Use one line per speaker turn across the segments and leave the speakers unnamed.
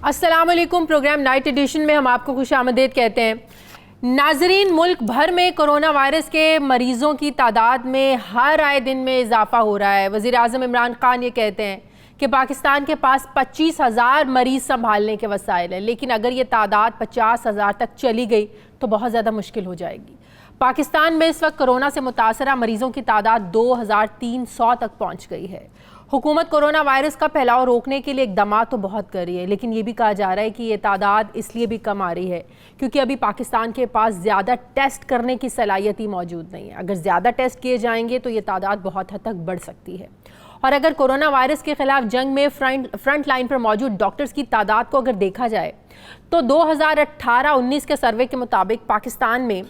अस्सलाम वालेकुम। Programme night addition में हम आपको खुशामदीद कहते हैं। नाजरीन, मुल्क भर में कोरोना वायरस के मरीज़ों की तादाद में हर आए दिन में इजाफा हो रहा है। वज़ीर आज़म इमरान खान ये कहते हैं कि पाकिस्तान के पास 25,000 मरीज़ संभालने के वसाइल हैं, लेकिन अगर ये तादाद 50,000 तक चली गई तो बहुत ज़्यादा मुश्किल हो जाएगी। पाकिस्तान में इस वक्त कोरोना से मुतासरा मरीज़ों की तादाद 2,300 तक पहुँच गई है। हुकूमत कोरोना वायरस का फैलाव रोकने के लिए इकदाम तो बहुत कर रही है, लेकिन ये भी कहा जा रहा है कि ये तादाद इसलिए भी कम आ रही है क्योंकि अभी पाकिस्तान के पास ज़्यादा टेस्ट करने की सलाहियत ही मौजूद नहीं है। अगर ज़्यादा टेस्ट किए जाएंगे तो ये तादाद बहुत हद तक बढ़ सकती है। और अगर कोरोना वायरस के खिलाफ जंग में फ्रंट लाइन पर मौजूद डॉक्टर्स की तादाद को अगर देखा जाए तो 2018-19 के सर्वे के मुताबिक पाकिस्तान में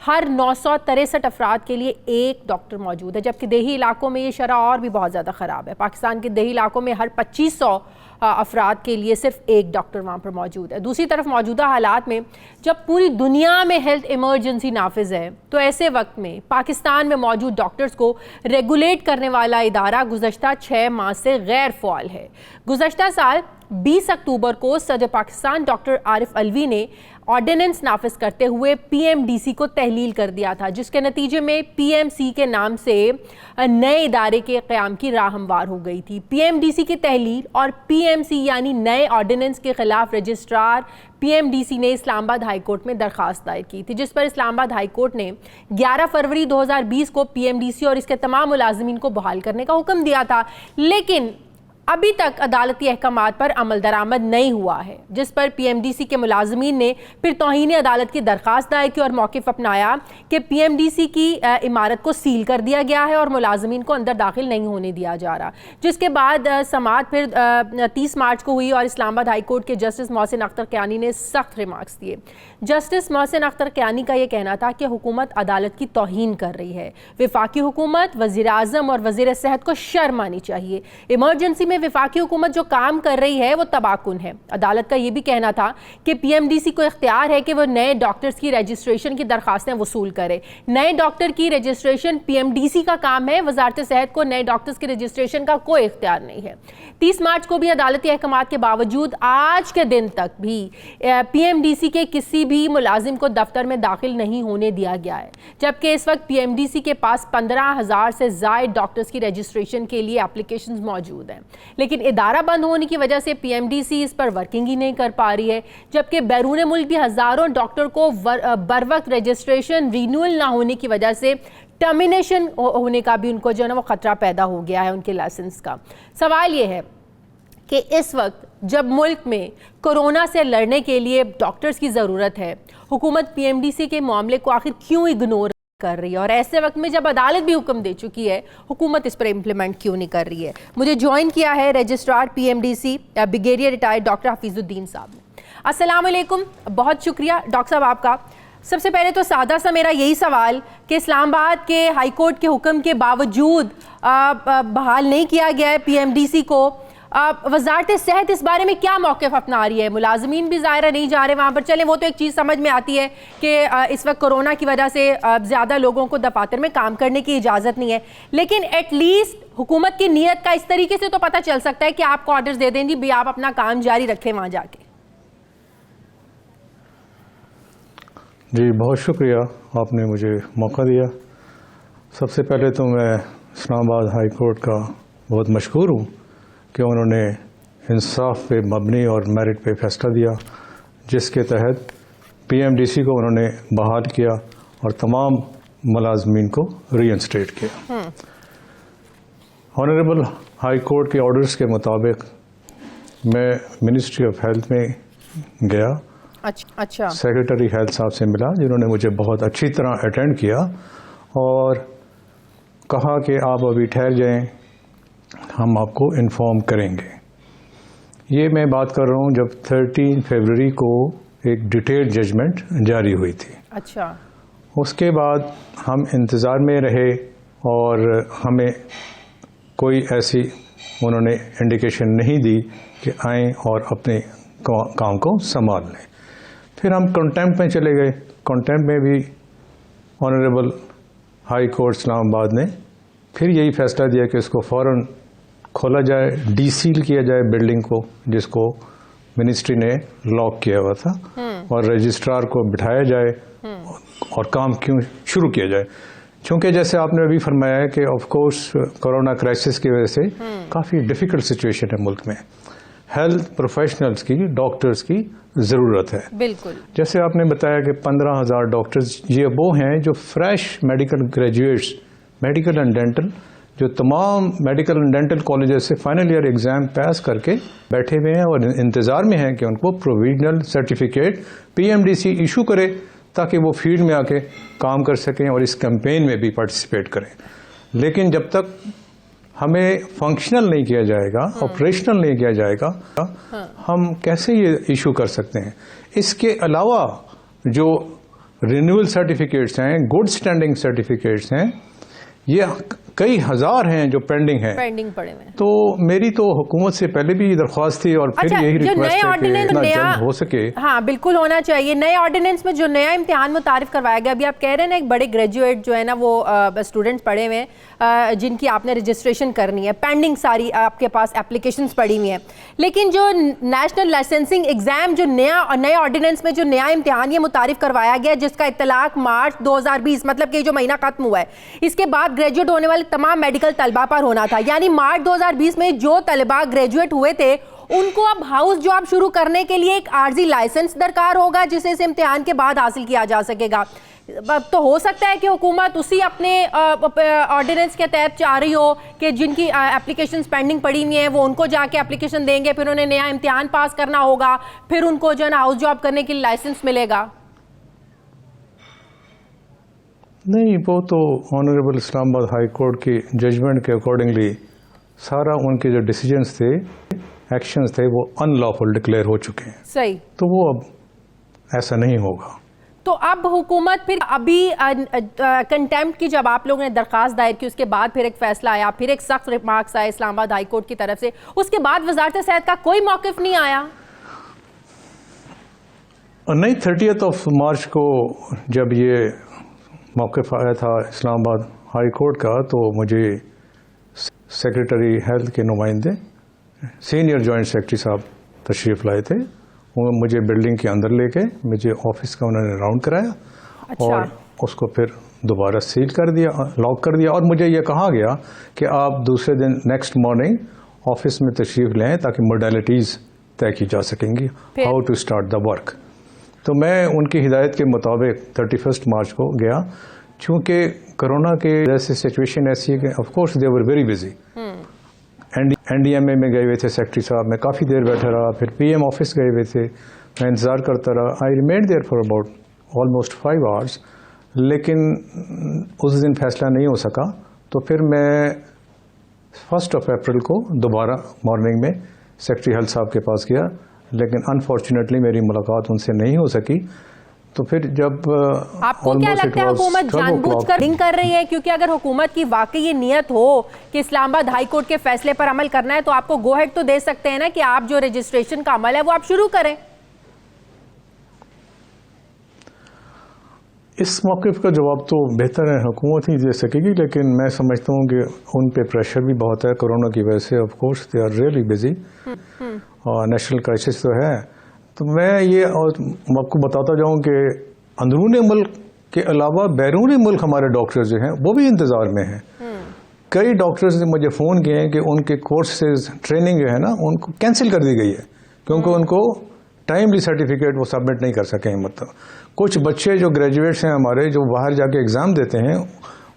हर 963 अफराद के लिए एक डॉक्टर मौजूद है, जबकि देही इलाकों में ये शरह और भी बहुत ज़्यादा ख़राब है। पाकिस्तान के देही इलाकों में हर 2500 अफराद के लिए सिर्फ एक डॉक्टर वहाँ पर मौजूद है। दूसरी तरफ मौजूदा हालात में जब पूरी दुनिया में हेल्थ इमरजेंसी नाफिज है तो ऐसे वक्त में पाकिस्तान में मौजूद डॉक्टर्स को रेगुलेट करने वाला इदारा गुज़श्ता 6 माह से गैर फ़ाल है। गुज़श्ता साल 20 अक्टूबर को सदर पाकिस्तान डॉक्टर आरिफ अलवी ने ऑर्डिनेंस नाफिज करते हुए पीएमडीसी को तहलील कर दिया था, जिसके नतीजे में पीएमसी के नाम से नए इदारे के क़याम की राह हमवार हो गई थी। पीएमडीसी की तहलील और पीएमसी यानी नए ऑर्डिनेंस के खिलाफ रजिस्ट्रार पीएमडीसी ने इस्लामाबाद हाई कोर्ट में दरख्वास्त दायर की थी, जिस पर इस्लामाबाद हाई कोर्ट ने 11 फरवरी 2020 को पीएमडीसी और इसके तमाम मुलाजिमीन को बहाल करने का हुक्म दिया था। लेकिन अभी तक अदालती अहकामात पर अमल दरामद नहीं हुआ है, जिस पर पीएमडीसी के मुलाजमीन ने फिर तौहीन अदालत की दरख्वास्त दायर की और मौक़िफ़ अपनाया कि पीएमडीसी की इमारत को सील कर दिया गया है और मुलाजमीन को अंदर दाखिल नहीं होने दिया जा रहा। जिसके बाद समाअत फिर 30 मार्च को हुई और इस्लामाबाद हाई कोर्ट के जस्टिस मोहसिन अख्तर क़यानी ने सख्त रिमार्क्स दिए। जस्टिस मोहसिन अख्तर क़यानी का ये कहना था कि हुकूमत अदालत की तौहीन कर रही है। वफाकी हुकूमत, वज़ीर आज़म और वज़ीर सेहत को शर्म आनी चाहिए। इमरजेंसी में वफाकी हुकूमत जो काम कर रही है वो तबाकुन है। अदालत का ये भी कहना था कि पीएमडीसी को इख्तियार है कि वो नए डॉक्टर्स की रजिस्ट्रेशन की दरखास्तें वसूल करे। नए डॉक्टर की रजिस्ट्रेशन पीएमडीसी का काम है। वजारत सेहत को नए डॉक्टर्स की रजिस्ट्रेशन का कोई इख्तियार नहीं है। 30 मार्च को भी अदालती अहकामात के बावजूद आज के दिन तक भी पीएमडीसी के किसी भी मुलाजिम को दफ्तर में दाखिल नहीं होने दिया गया है, जबकि इस वक्त पीएमडीसी के पास 15,000 से ज़ायद डॉक्टर्स की रजिस्ट्रेशन के लिए एप्लीकेशंस मौजूद हैं। लेकिन इदारा बंद होने की वजह से पीएमडीसी इस पर वर्किंग ही नहीं कर पा रही है, जबकि बैरून मुल्क भी हज़ारों डॉक्टर को बर वक्त रजिस्ट्रेशन रिन्यूअल ना होने की वजह से टर्मिनेशन होने का भी उनको जो है ना वो ख़तरा पैदा हो गया है उनके लाइसेंस का। सवाल ये है कि इस वक्त जब मुल्क में कोरोना से लड़ने के लिए डॉक्टर्स की ज़रूरत है, हुकूमत पीएमडीसी के मामले को आखिर क्यों इग्नोर कर रही है? और ऐसे वक्त में जब अदालत भी हुक्म दे चुकी है, हुकूमत इस पर इम्प्लीमेंट क्यों नहीं कर रही है? मुझे ज्वाइन किया है registrar PMDC brigadier retired doctor Hafizuddin साहब ने। अस्सलाम वालेकुम, बहुत शुक्रिया डॉक्टर साहब आपका। सबसे पहले तो सादा सा मेरा यही सवाल कि इस्लामाबाद के हाई कोर्ट के हुक्म के बावजूद बहाल नहीं किया गया है पीएमडीसी को। वजारत सेहत इस बारे में क्या मौक़िफ़ अपना रही है? मुलाजमीन भी ज़ाहिर नहीं जा रहे वहाँ पर। चलें, वो तो एक चीज़ समझ में आती है कि इस वक्त कोरोना की वजह से ज़्यादा लोगों को दफातर में काम करने की इजाज़त नहीं है, लेकिन एटलीस्ट हुकूमत की नीयत का इस तरीके से तो पता चल सकता है कि आपको ऑर्डर्स दे दें जी भी आप अपना काम जारी रखें वहाँ जाके।
जी बहुत शुक्रिया, आपने मुझे मौका दिया। सबसे पहले तो मैं इस्लामाबाद हाई कोर्ट का बहुत मशकूर हूँ कि उन्होंने इंसाफ पे मबनी और मेरिट पे फैसला दिया, जिसके तहत पीएमडीसी को उन्होंने बहाल किया और तमाम मुलाजमीन को रीइंस्टेट किया। ऑनरेबल हाई कोर्ट के ऑर्डर्स के मुताबिक मैं मिनिस्ट्री ऑफ हेल्थ में गया।
अच्छा।
सेक्रेटरी हेल्थ साहब से मिला, जिन्होंने मुझे बहुत अच्छी तरह अटेंड किया और कहा कि आप अभी ठहर जाएं, हम आपको इन्फॉर्म करेंगे। ये मैं बात कर रहा हूँ जब 13 फरवरी को एक डिटेल्ड जजमेंट जारी हुई थी।
अच्छा।
उसके बाद हम इंतज़ार में रहे और हमें कोई ऐसी उन्होंने इंडिकेशन नहीं दी कि आएँ और अपने काम को संभाल लें। फिर हम कंटेम्प्ट में चले गए। कंटेम्प्ट में भी ऑनरेबल हाई कोर्ट इस्लामाबाद ने फिर यही फैसला दिया कि इसको फ़ौरन खोला जाए, डीसील किया जाए बिल्डिंग को, जिसको मिनिस्ट्री ने लॉक किया हुआ था और रजिस्ट्रार को बिठाया जाए और काम क्यों शुरू किया जाए। क्योंकि जैसे आपने अभी फरमाया है कि ऑफ कोर्स कोरोना क्राइसिस की वजह से काफ़ी डिफिकल्ट सिचुएशन है मुल्क में, हेल्थ प्रोफेशनल्स की, डॉक्टर्स की ज़रूरत है।
बिल्कुल।
जैसे आपने बताया कि 15,000 डॉक्टर्स ये वो हैं जो fresh medical graduates, medical and dental, जो तमाम मेडिकल एंड डेंटल कॉलेजेस से फाइनल ईयर एग्जाम पास करके बैठे हुए हैं और इंतजार में हैं कि उनको प्रोविजनल सर्टिफिकेट पीएमडीसी इशू करे ताकि वो फील्ड में आके काम कर सकें और इस कैंपेन में भी पार्टिसिपेट करें। लेकिन जब तक हमें फंक्शनल नहीं किया जाएगा, ऑपरेशनल नहीं किया जाएगा, हम कैसे ये इशू कर सकते हैं। इसके अलावा जो रिन्यूअल सर्टिफिकेट्स हैं, गुड स्टैंडिंग सर्टिफिकेट्स हैं, ये कई हजार हैं जो पेंडिंग पड़े हुए हैं। तो मेरी तो हुकूमत से पहले भी दरख्वास्त थी और फिर यही रिक्वेस्ट है कि जितना जल्द हो सके।
हाँ बिल्कुल होना चाहिए। नए ऑर्डिनेंस में जो नया इम्तिहान मुतारिफ करवाया गया, अभी आप कह रहे हैं ना, एक बड़े ग्रेजुएट जो है ना वो स्टूडेंट्स पढ़े हुए हैं जिनकी आपने रजिस्ट्रेशन करनी है, पेंडिंग सारी आपके पास एप्लीकेशंस पड़ी हुई हैं, लेकिन जो नेशनल लाइसेंसिंग एग्जाम जो नए ऑर्डिनेंस में जो नया इम्तिहान ये मुतारिफ करवाया गया जिसका इत्तलाक मार्च 2020 मतलब कि जो महीना खत्म हुआ है, इसके बाद ग्रेजुएट होने वाले तमाम मेडिकल तलबा पर होना था। यानी मार्च 2020 में जो तलबा ग्रेजुएट हुए थे उनको अब हाउस जॉब शुरू करने के लिए एक आर्जी लाइसेंस दरकार होगा जिसे इस इम्तिहान के बाद हासिल किया जा सकेगा। तो हो सकता है कि हुकूमत उसी अपने ऑर्डिनेंस के तहत चाह रही हो कि जिनकी एप्लीकेशंस पेंडिंग पड़ी हुई हैं वो उनको जाके एप्लीकेशन देंगे, फिर उन्हें नया इम्तिहान पास करना होगा, फिर उनको जो है ना हाउस जॉब करने के लिए लाइसेंस मिलेगा।
नहीं, वो तो ऑनरेबल इस्लामाबाद हाई कोर्ट की जजमेंट के अकॉर्डिंगली सारा उनके जो डिसीजंस थे, एक्शंस थे, वो अनलॉफुल डिक्लेयर हो चुके हैं।
सही।
तो वो अब ऐसा नहीं होगा।
तो अब हुकूमत फिर अभी कंटेम्प्ट की जब आप लोगों ने दरख्वास्त दायर की उसके बाद फिर एक फैसला आया, फिर एक सख्त रिमार्क्स आए इस्लामाबाद हाई कोर्ट की तरफ से, उसके बाद वजारत सेहत का कोई मौक़िफ़ नहीं आया?
नहीं, 30 मार्च को जब ये मौक़िफ़ आया था इस्लामाबाद हाई कोर्ट का, तो मुझे सेक्रेटरी हेल्थ के नुमाइंदे, सीनियर जॉइंट सेक्रेटरी साहब तशरीफ़ लाए थे। वो मुझे बिल्डिंग के अंदर लेके मुझे ऑफिस का उन्होंने राउंड कराया। अच्छा। और उसको फिर दोबारा सील कर दिया, लॉक कर दिया, और मुझे ये कहा गया कि आप दूसरे दिन नेक्स्ट मॉर्निंग ऑफिस में तशरीफ़ लें ताकि मोडालिटीज़ तय की जा सकेंगी, how to start the work. तो मैं उनकी हिदायत के मुताबिक 31 मार्च को गया। चूँकि कोरोना के वजह से सिचुएशन ऐसी है कि of course they were very busy. NDMA में गए हुए थे सेक्रेटरी साहब, मैं काफ़ी देर बैठा रहा, फिर पीएम ऑफिस गए हुए थे, मैं इंतज़ार करता रहा। I remained there for about almost 5 hours, लेकिन उस दिन फैसला नहीं हो सका। तो फिर मैं 1 अप्रैल को दोबारा मॉर्निंग में सेक्रेटरी हेल्थ साहब के पास गया, लेकिन अनफॉर्चुनेटली मेरी मुलाकात उनसे नहीं हो सकी। तो फिर जब
आपको क्या लगता है हुकूमत जानबूझकर लिंक कर रही है? क्योंकि अगर हुकूमत की वाकई ये नियत हो कि इस्लामाबाद हाई कोर्ट के फैसले पर अमल करना है तो आपको गो हेड तो दे सकते हैं ना कि आप जो रजिस्ट्रेशन का अमल है वो आप शुरू करें।
इस मौक़िफ़ का जवाब तो बेहतर है हुकूमत ही दे सकेगी, लेकिन मैं समझता हूँ कि उन पे प्रेशर भी बहुत है कोरोना की वजह से। Of course they are really busy और नेशनल क्राइसिस तो है। तो मैं ये और आपको बताता जाऊँ कि अंदरूनी मुल्क के अलावा बैरूनी मुल्क हमारे डॉक्टर्स जो हैं वो भी इंतज़ार में हैं। कई डॉक्टर्स ने मुझे फ़ोन किए हैं कि उनके कोर्सेज ट्रेनिंग जो है ना उनको कैंसिल कर दी गई है क्योंकि उनको टाइमली सर्टिफिकेट वो सबमिट नहीं कर सके। मतलब कुछ बच्चे जो ग्रेजुएट्स हैं हमारे, जो बाहर जाके एग्ज़ाम देते हैं,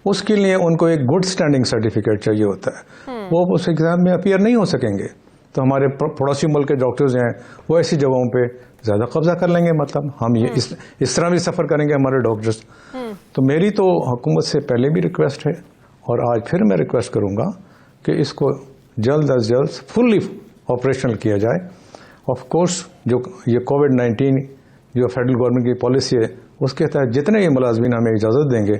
उसके लिए उनको एक गुड स्टैंडिंग सर्टिफिकेट चाहिए होता है, वो उस एग्ज़ाम में अपीयर नहीं हो सकेंगे। तो हमारे पड़ोसी मुल्क के डॉक्टर्स हैं वो ऐसी जगहों पे ज़्यादा कब्जा कर लेंगे। मतलब हम ये इस तरह भी सफ़र करेंगे हमारे डॉक्टर्स। तो मेरी तो हुकूमत से पहले भी रिक्वेस्ट है और आज फिर मैं रिक्वेस्ट करूँगा कि इसको जल्द अज जल्द फुल्ली ऑपरेशनल किया जाए। ऑफ कोर्स जो ये कोविड-19 जो फेडरल गवर्नमेंट की पॉलिसी है उसके तहत जितने ये मुलाजमीन हमें इजाज़त देंगे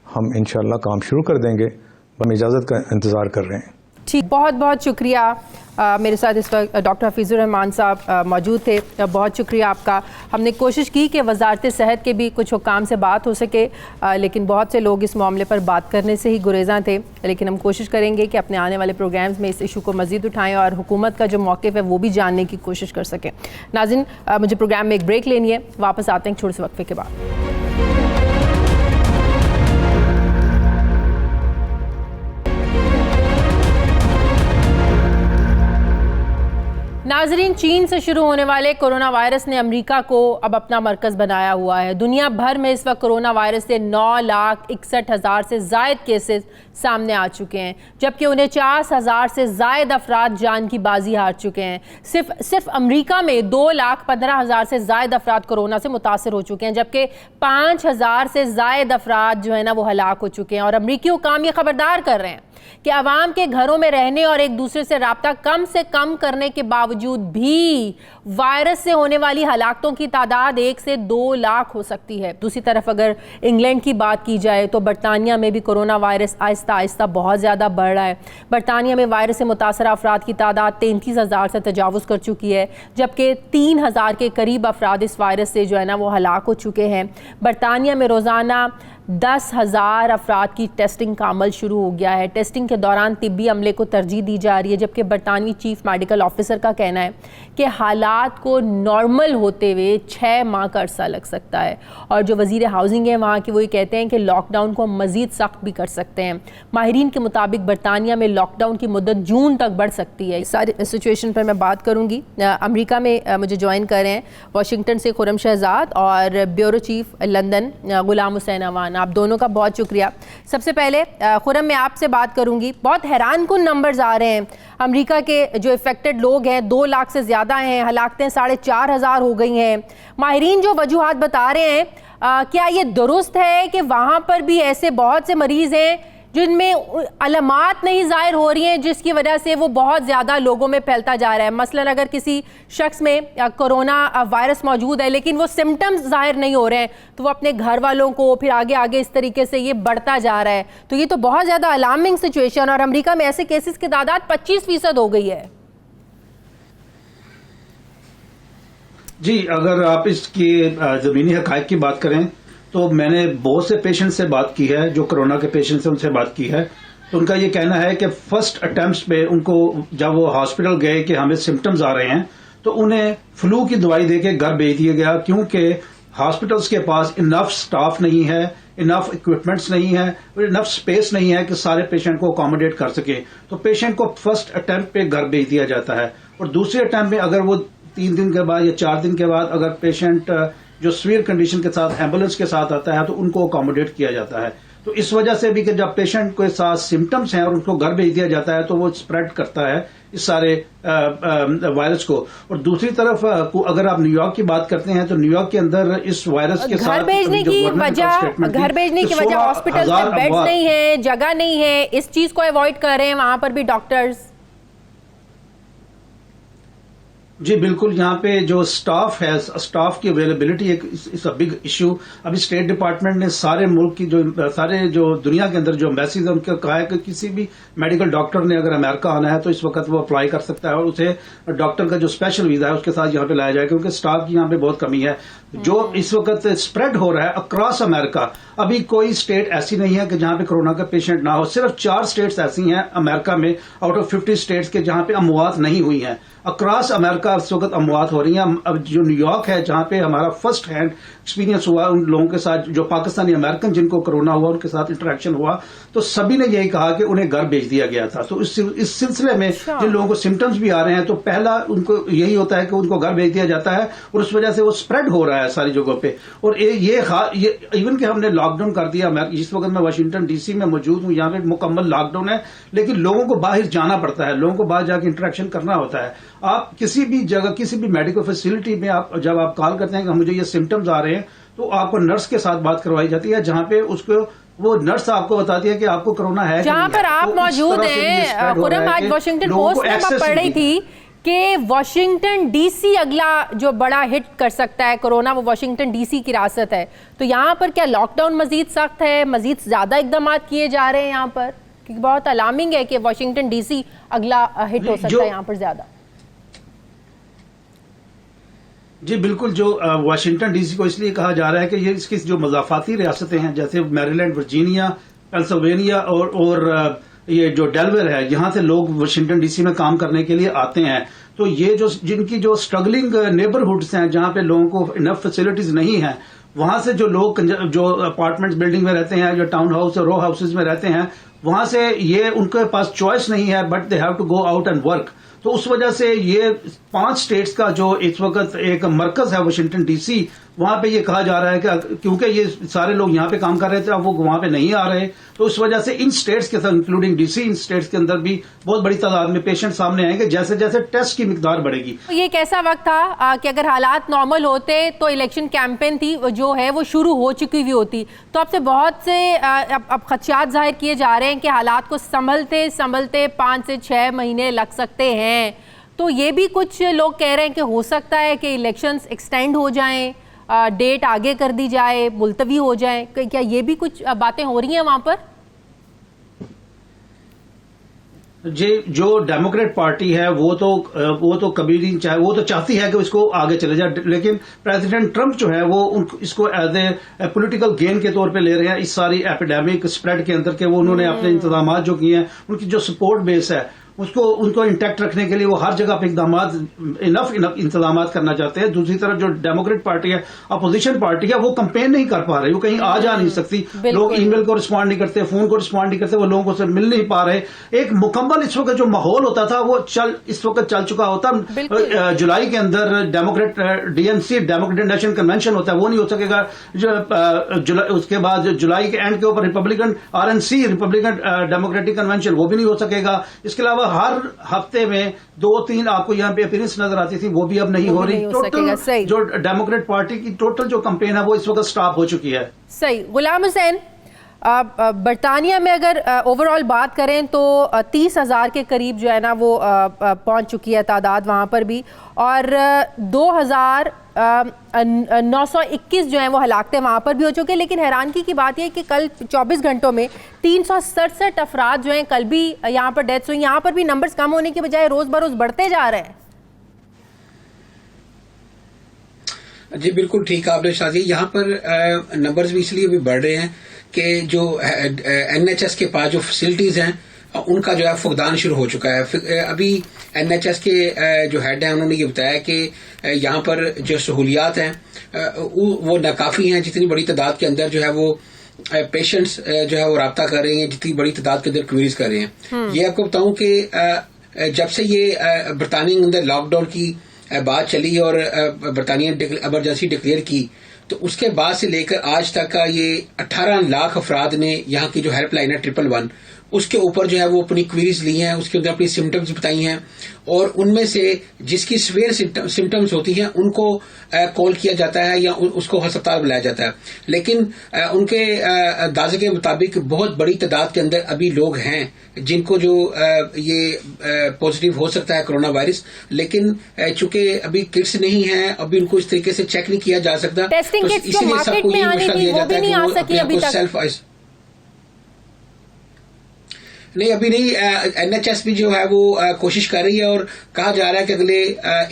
हम इंशाल्लाह काम शुरू कर देंगे। हम इजाज़त का इंतज़ार कर रहे हैं।
ठीक, बहुत बहुत शुक्रिया। मेरे साथ इस वक्त डॉक्टर हफीज़ुर रहमान साहब मौजूद थे। बहुत शुक्रिया आपका। हमने कोशिश की कि वजारत सेहत के भी कुछ हुकाम से बात हो सके, लेकिन बहुत से लोग इस मामले पर बात करने से ही गुरेज़ा थे। लेकिन हम कोशिश करेंगे कि अपने आने वाले प्रोग्राम्स में इस इशू को मज़ीद उठाएँ और हुकूमत का जो मौक़िफ़ है वो भी जानने की कोशिश कर सकें। नाज़रीन, मुझे प्रोग्राम में एक ब्रेक लेनी है, वापस आते हैं छोटे से वक्फे के बाद। नाजरीन, चीन से शुरू होने वाले कोरोना वायरस ने अमेरिका को अब अपना मरकज़ बनाया हुआ है। दुनिया भर में इस वक्त कोरोना वायरस से 9,61,000 से ज़ायद केसेस सामने आ चुके हैं, जबकि 49,000 से ज़ायद अफराद जान की बाजी हार चुके हैं। सिर्फ अमेरिका में 2,15,000 से ज़ायद अफराद कोरोना से मुतासर हो चुके हैं, जबकि 5,000 से ज़ायद अफराद जो है ना वो हलाक हो चुके हैं। और अमेरिकी हुकाम ये खबरदार कर रहे हैं कि आवाम के घरों में रहने और एक दूसरे से रब्ता कम से कम करने के बावजूद भी वायरस से होने वाली हलाकतों की तादाद 1 से 2 लाख हो सकती है। दूसरी तरफ अगर इंग्लैंड की बात की जाए तो बरतानिया में भी कोरोना वायरस आहिस्ता आहिस्ता बहुत ज़्यादा बढ़ रहा है। बरतानिया में वायरस से मुतासरा अफराद की तादाद 33,000 से तजावुज़ कर चुकी है, जबकि 3,000 के करीब अफराद इस वायरस से जो है ना वो हलाक हो चुके हैं। बरतानिया में रोज़ाना 10,000 अफराद की टेस्टिंग का अमल शुरू हो गया है। टेस्टिंग के दौरान तिब्बी अमले को तरजीह दी जा रही है, जबकि बरतानवी चीफ मेडिकल ऑफिसर का कहना है कि हालात को नॉर्मल होते हुए 6 माह का अरसा लग सकता है। और जो वज़ीर हाउसिंग है वहाँ के, वो ये कहते हैं कि लॉकडाउन को मज़ीद सख्त भी कर सकते हैं। माहिरीन के मुताबिक बरतानिया में लॉकडाउन की मुद्दत जून तक बढ़ सकती है। सारी सिचुएशन पर मैं बात करूँगी। अमेरिका में मुझे ज्वाइन कर रहे हैं वाशिंगटन से खुरम शहजाद और bureau chief London Ghulam Hussain Awan. आप दोनों का बहुत शुक्रिया। सबसे पहले खुरम, मैं आपसे बात करूंगी। बहुत हैरान कुन नंबर्स आ रहे हैं। अमेरिका के जो इफेक्टेड लोग हैं 2 लाख से ज़्यादा हैं, हलाकतें 4,500 हो गई हैं। माहिरीन जो वजूहात बता रहे हैं, क्या ये दुरुस्त है कि वहाँ पर भी ऐसे बहुत से मरीज़ हैं जिनमें अलामात नहीं ज़ाहिर हो रही हैं, जिसकी वजह से वो बहुत ज़्यादा लोगों में फैलता जा रहा है? मसलन अगर किसी शख्स में कोरोना वायरस मौजूद है लेकिन वो सिम्टम्स ज़ाहिर नहीं हो रहे हैं, तो वो अपने घर वालों को फिर आगे आगे इस तरीके से ये बढ़ता जा रहा है। तो ये तो बहुत ज़्यादा अलार्मिंग सिचुएशन। और अमेरिका में ऐसे केसेस की तादाद 25% हो गई है।
जी, अगर आप इसकी ज़मीनी हक़ाइक़ की बात करें तो मैंने बहुत से पेशेंट से बात की है, जो कोरोना के पेशेंट से उनसे बात की है, तो उनका ये कहना है कि फर्स्ट अटेम्प्ट पे उनको जब वो हॉस्पिटल गए कि हमें सिम्टम्स आ रहे हैं, तो उन्हें फ्लू की दवाई देके घर भेज दिया गया, क्योंकि हॉस्पिटल्स के पास इनफ स्टाफ नहीं है, इनफ इक्विपमेंट्स नहीं है, इनफ स्पेस नहीं है कि सारे पेशेंट को अकोमोडेट कर सके। तो पेशेंट को फर्स्ट अटेम्प्ट पे घर भेज दिया जाता है, और दूसरे अटेम्प्ट में अगर वो 3 दिन के बाद या 4 दिन के बाद अगर पेशेंट जो सीवियर कंडीशन के साथ एम्बुलेंस के साथ आता है तो उनको अकोमोडेट किया जाता है। तो इस वजह से भी कि जब पेशेंट के साथ सिम्टम्स हैं और उनको घर भेज दिया जाता है तो वो स्प्रेड करता है इस सारे वायरस को। और दूसरी तरफ अगर आप न्यूयॉर्क की बात करते हैं तो न्यूयॉर्क के अंदर इस वायरस के साथ घर भेजने की वजह
हॉस्पिटल में बेड्स नहीं है, जगह नहीं है, इस चीज को अवॉइड कर रहे हैं वहां पर भी डॉक्टर्स।
जी बिल्कुल, यहाँ पे जो स्टाफ है, स्टाफ की अवेलेबिलिटी एक इज अ बिग इशू। अभी स्टेट डिपार्टमेंट ने सारे मुल्क की सारे जो दुनिया के अंदर जो एम्बेसीज है उनको कहा है कि किसी भी मेडिकल डॉक्टर ने अगर अमेरिका आना है तो इस वक्त वो अप्लाई कर सकता है और उसे डॉक्टर का जो स्पेशल वीजा है उसके साथ यहाँ पे लाया जाए, क्योंकि स्टाफ की यहाँ पे बहुत कमी है। जो इस वक्त स्प्रेड हो रहा है अक्रॉस अमेरिका, अभी कोई स्टेट ऐसी नहीं है कि जहाँ पे कोरोना का पेशेंट ना हो। सिर्फ 4 स्टेट्स ऐसी हैं अमेरिका में आउट ऑफ 50 स्टेट्स के जहाँ पे अमवात नहीं हुई हैं। अक्रॉस अमेरिका इस वक्त अमवात हो रही हैं। अब जो न्यूयॉर्क है जहाँ पे हमारा फर्स्ट हैंड एक्सपीरियंस हुआ उन लोगों के साथ जो पाकिस्तानी अमेरिकन जिनको कोरोना हुआ उनके साथ इंटरेक्शन हुआ, तो सभी ने यही कहा कि उन्हें घर भेज दिया गया था। तो इस सिलसिले में जिन लोगों को सिम्टम्स भी आ रहे हैं तो पहला उनको यही होता है कि उनको घर भेज दिया जाता है और उस वजह से वो स्प्रेड हो रहा है सारी जगहों पे। और ये इवन कि हमने लॉकडाउन कर दिया। जिस वक्त मैं वाशिंगटन डीसी में मौजूद हूँ, यहाँ पे मुकम्मल लॉकडाउन है, लेकिन लोगों को बाहर जाना पड़ता है, लोगों को बाहर जाकर इंटरेक्शन करना होता है। आप किसी भी जगह किसी भी मेडिकल फैसिलिटी में जब आप कॉल करते हैं कि मुझे ये सिम्टम्स आ रहे हैं तो आपको नर्स के साथ बात करवाई जाती है, जहां पे उसको वो नर्स आपको बताती है कि आपको कोरोना है।
जहां पर आप मौजूद हैं, खुरम, आज वाशिंगटन पोस्ट में मैं पढ़ रही थी कि वाशिंगटन डीसी अगला जो बड़ा हिट कर सकता है कोरोना, वो वाशिंगटन डीसी की रासत है। तो यहाँ पर क्या लॉकडाउन मजीद सख्त है, मजीद ज्यादा इकदाम किए जा रहे हैं यहाँ पर? क्योंकि बहुत अलार्मिंग है कि वाशिंगटन डीसी अगला हिट हो सकता है यहाँ पर ज्यादा।
जी बिल्कुल, जो वाशिंगटन डीसी को इसलिए कहा जा रहा है कि ये इसकी जो मज़ाफ़ाती रियासतें हैं जैसे मैरीलैंड, वर्जीनिया, पेंसिल्वेनिया और ये जो डेलवेयर है, यहाँ से लोग वाशिंगटन डीसी में काम करने के लिए आते हैं। तो ये जो जिनकी जो स्ट्रगलिंग नेबरहुड्स हैं जहाँ पे लोगों को इनफ फैसिलिटीज नहीं है, वहां से जो लोग जो अपार्टमेंट्स बिल्डिंग में रहते हैं, जो टाउन हाउस और रो हाउसेज में रहते हैं, वहां से ये उनके पास चॉइस नहीं है, but they have to go out and work. तो उस वजह से ये 5 स्टेट्स का जो इस वक्त एक मरकज है वाशिंगटन डीसी, वहां पे ये कहा जा रहा है कि क्योंकि ये सारे लोग यहाँ पे काम कर रहे थे, अब वो वहां पे नहीं आ रहे, तो उस वजह से इन स्टेट्स के साथ इंक्लूडिंग डीसी, इन स्टेट्स के अंदर भी बहुत बड़ी तादाद में पेशेंट सामने आएंगे जैसे जैसे टेस्ट की मिकदार बढ़ेगी।
ये एक ऐसा वक्त था कि अगर हालात नॉर्मल होते तो इलेक्शन कैंपेन थी जो है वो शुरू हो चुकी हुई होती। तो अब से बहुत से अब खदशात जाहिर किए जा रहे हैं कि हालात को संभलते संभलते 5 से 6 महीने लग सकते हैं। तो ये भी कुछ लोग कह रहे हैं कि हो सकता है कि इलेक्शंस एक्सटेंड हो जाएं, डेट आगे कर दी जाए, मुलतवी हो जाए। क्या ये भी कुछ बातें हो रही हैं वहां पर?
जी, जो डेमोक्रेट पार्टी है वो तो कभी नहीं चाहे, वो तो चाहती है कि इसको आगे चले जाए, लेकिन प्रेसिडेंट ट्रंप जो है वो इसको एज ए पॉलिटिकल गेन के तौर पे ले रहे हैं इस सारी एपिडेमिक स्प्रेड के अंदर के वो उन्होंने अपने इंतजाम जो किए हैं, उनकी जो सपोर्ट बेस है उनको इंटैक्ट रखने के लिए वो हर जगह पे इनफ इंतजाम करना चाहते हैं। दूसरी तरफ जो डेमोक्रेट पार्टी है, अपोजिशन पार्टी है, वो कंपेन नहीं कर पा रही, वो कहीं आ जा नहीं सकती, लोग ईमेल को रिस्पॉन्ड नहीं करते, फोन को रिस्पॉन्ड नहीं करते, वो लोगों से मिल नहीं पा रहे। एक मुकम्मल इस वक्त जो माहौल होता था वो इस वक्त चल चुका होता। जुलाई के अंदर Democrat DNC Democratic National Convention होता है, वो नहीं हो सकेगा। उसके बाद जुलाई के एंड के ऊपर Republican RNC Republican democratic convention, वो भी नहीं हो सकेगा। इसके अलावा हर हफ्ते में 2-3 आपको यहाँ पे अपीयरेंस नजर आती थी, वो भी अब नहीं हो रही। टोटल जो डेमोक्रेट पार्टी की टोटल जो कैंपेन है वो इस वक्त स्टॉप हो चुकी है।
सही। गुलाम हुसैन, बरतानिया में अगर ओवरऑल बात करें तो 30,000 के करीब जो है ना वो पहुंच चुकी है तादाद वहाँ पर भी, और 2,921 जो है वो हलाकतें वहाँ पर भी हो चुके हैं। लेकिन हैरानगी की बात यह है कि कल 24 घंटों में 367 अफराद जो हैं कल भी यहाँ पर डेथ्स हुई। यहाँ पर भी नंबर्स कम होने के बजाय रोज़ बरोज़ बढ़ते जा रहे हैं।
जी बिल्कुल ठीक है आपने शादी, यहाँ पर नंबर्स भी इसलिए भी बढ़ रहे हैं कि जो NHS के पास जो फैसिलिटीज हैं उनका जो है फुकदान शुरू हो चुका है। अभी NHS के जो हेड हैं उन्होंने ये बताया कि यहाँ पर जो सहूलियात हैं वो नाकाफी हैं, जितनी बड़ी तादाद के अंदर जो है वो पेशेंट्स जो है वो रब्ता कर रहे हैं, जितनी बड़ी तादाद के अंदर क्वेरीज कर रहे हैं। ये आपको बताऊं कि जब से ये बरतानिया के अंदर लॉकडाउन की बात चली और बरतानिया ने इमरजेंसी डिक्लेयर की, तो उसके बाद से लेकर आज तक का ये 18 लाख अफराद ने यहाँ की जो हेल्पलाइन है 111 उसके ऊपर जो है वो अपनी क्वेरीज ली हैं, उसके अंदर अपनी सिम्टम्स बताई हैं, और उनमें से जिसकी सीवियर सिम्टम्स होती हैं उनको कॉल किया जाता है या उसको अस्पताल बुलाया जाता है। लेकिन उनके अंदाजे के मुताबिक बहुत बड़ी तादाद के अंदर अभी लोग हैं जिनको जो ये पॉजिटिव हो सकता है कोरोना वायरस, लेकिन चूंकि अभी किट्स नहीं है, अभी उनको इस तरीके से चेक नहीं किया जा सकता, तो इसलिए सबको ये मशवरा दिया जाता है कि वो अपने आप को सेल्फ नहीं, अभी नहीं। NHS भी जो है वो कोशिश कर रही है और कहा जा रहा है कि अगले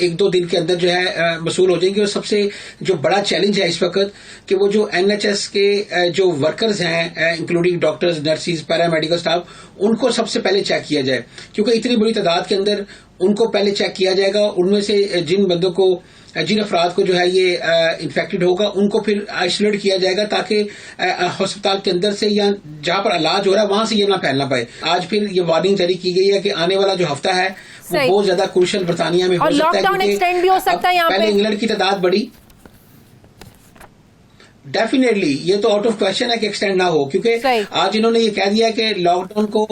1-2 दिन के अंदर जो है वसूल हो जाएंगे। और सबसे जो बड़ा चैलेंज है इस वक्त कि वो जो NHS के जो वर्कर्स हैं including doctors, nurses, paramedical staff, उनको सबसे पहले चेक किया जाए, क्योंकि इतनी बड़ी तादाद के अंदर उनको पहले चेक किया जाएगा। उनमें से जिन अफराद को जो है ये इन्फेक्टेड होगा उनको फिर आइसोलेट किया जाएगा ताकि अस्पताल के अंदर से या जहां पर इलाज हो रहा है वहां से ये ना फैलना पाए। आज फिर ये वार्निंग जारी की गई है कि आने वाला जो हफ्ता है वो बहुत ज्यादा क्रूशियल बरतानिया में हो सकता है, क्योंकि पहले इंग्लैंड की तादाद बढ़ी। डेफिनेटली ये तो आउट ऑफ क्वेश्चन है कि एक्सटेंड ना हो, क्योंकि आज इन्होंने ये कह दिया कि लॉकडाउन को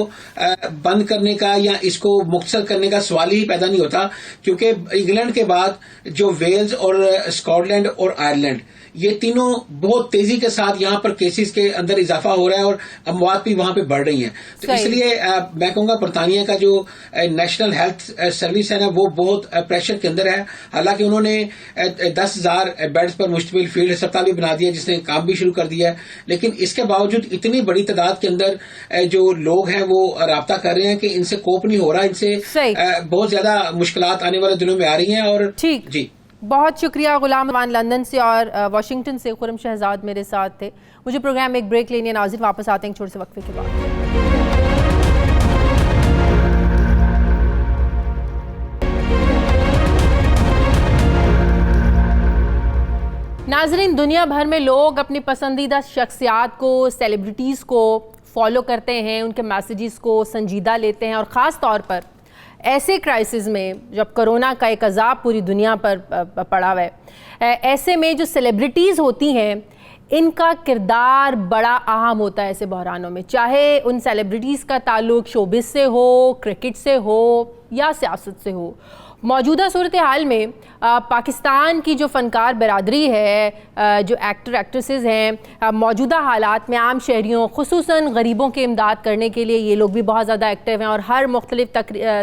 बंद करने का या इसको मुख्तसर करने का सवाल ही पैदा नहीं होता, क्योंकि इंग्लैंड के बाद जो वेल्स और स्कॉटलैंड और आयरलैंड ये तीनों बहुत तेजी के साथ यहाँ पर केसेस के अंदर इजाफा हो रहा है और अमवात भी वहां पे बढ़ रही हैं। तो इसलिए मैं कहूंगा बरतानिया का जो नेशनल हेल्थ सर्विस है ना वो बहुत प्रेशर के अंदर है। हालांकि उन्होंने 10,000 बेड्स पर मुश्तमिल फील्ड अस्पताल भी बना दिया जिसमें गवर्नमेंट्स ने काम भी शुरू कर दिया है, लेकिन इसके बावजूद इतनी बड़ी तादाद के अंदर जो लोग हैं वो राब्ता कर रहे हैं कि इनसे कोप नहीं हो रहा, इनसे बहुत ज्यादा मुश्किलात आने वाले दिनों में आ रही हैं। और
ठीक
जी,
बहुत शुक्रिया गुलाम रमान लंदन से और वाशिंगटन से खुरम शहजाद मेरे साथ थे। मुझे प्रोग्राम में एक ब्रेक लेनी है नाज़रीन, वापस आते हैं छोटे से वक्फे के बाद। नाज़रीन, दुनिया भर में लोग अपनी पसंदीदा शख्सियात को, सेलिब्रिटीज़ को फॉलो करते हैं, उनके मैसेजेस को संजीदा लेते हैं और ख़ास तौर पर ऐसे क्राइसिस में जब कोरोना का एक अज़ाब पूरी दुनिया पर पड़ा हुआ है, ऐसे में जो सेलिब्रिटीज़ होती हैं इनका किरदार बड़ा अहम होता है ऐसे बहरानों में, चाहे उन सेलिब्रिटीज़ का ताल्लुक शोबिस से हो, क्रिकेट से हो या सियासत से हो। मौजूदा सूरत हाल में पाकिस्तान की जो फ़नकार बरादरी है, जो एक्टर एक्ट्रेसेस हैं, मौजूदा हालात में आम शहरियों खुसूसन गरीबों की इमदाद करने के लिए ये लोग भी बहुत ज़्यादा एक्टिव हैं और हर मुख्तलिफ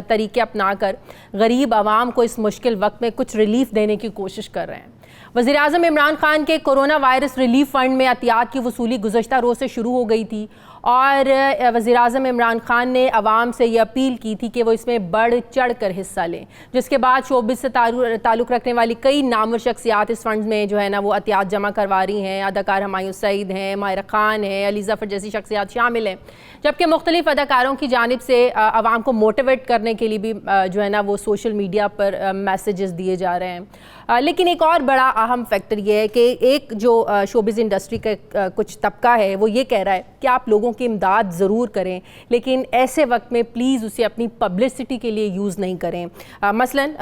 तरीके अपना कर गरीब आवाम को इस मुश्किल वक्त में कुछ रिलीफ देने की कोशिश कर रहे हैं। वज़ीर-ए-आज़म इमरान खान के कोरोना वायरस रिलीफ फ़ंड में अतियात की वसूली गुज़श्ता रोज़ से शुरू हो गई थी और वज़ीर-ए-आज़म इमरान खान ने अवाम से ये अपील की थी कि वो इसमें बढ़ चढ़ कर हिस्सा लें, जिसके बाद शोबिस से ताल्लुक़ रखने वाली कई नामवर शख्सियात इस फंड में जो है ना वो अतियात जमा करवा रही हैं। अदाकार हमायूं सईद हैं, माहिरा खान है, अली ज़फ़र जैसी शख्सियात शामिल हैं, जबकि मुख्तलिफ अदाकारों की जानिब से अवाम को मोटिवेट करने के लिए भी जो है ना वो सोशल मीडिया पर मैसेजेस दिए जा रहे हैं। लेकिन एक और बड़ा अहम फैक्टर ये है कि एक जो शोबिज़ इंडस्ट्री का कुछ तबका है वो ये कह रहा है कि आप लोगों की इमदाद ज़रूर करें, लेकिन ऐसे वक्त में प्लीज़ उसे अपनी पब्लिसिटी के लिए यूज़ नहीं करें। मसलन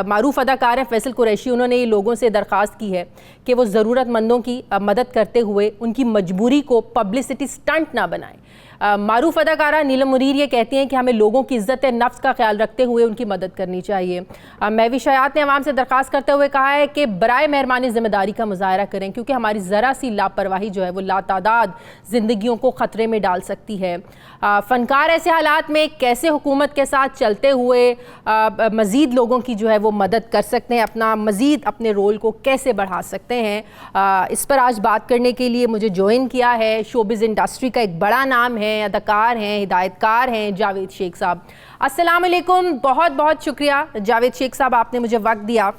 मारूफ अदाकार हैं फैसल कुरैशी, उन्होंने ये लोगों से दरख्वास्त की है कि वो ज़रूरतमंदों की मदद करते हुए उनकी मजबूरी को पब्लिसिटी स्टंट ना बनाएं। मारूफ अदाकारा नीलम मुनीर ये कहती हैं कि हमें लोगों की इज़्ज़त नफ्स का ख्याल रखते हुए उनकी मदद करनी चाहिए। महवी शयात ने अवाम से दरख्वास्त करते हुए कहा है कि बराए मेहरबानी ज़िम्मेदारी का मुजाहरा करें, क्योंकि हमारी ज़रा सी लापरवाही जो है वो लातादाद ज़िंदगियों को ख़तरे में डाल सकती है। फ़नकार ऐसे हालात में कैसे हुकूमत के साथ चलते हुए मज़ीद लोगों की जो है वो मदद कर सकते हैं, अपना मज़ीद अपने रोल को कैसे बढ़ा सकते हैं, इस पर आज बात करने के लिए मुझे ज्वाइन किया है शोबिज़ इंडस्ट्री का एक बड़ा नाम है, अदाकार हैं, हिदायतकार हैं, जावेद शेख साहब। अस्सलाम वालेकुम, बहुत बहुत शुक्रिया जावेद शेख साहब, आपने मुझे वक्त दिया।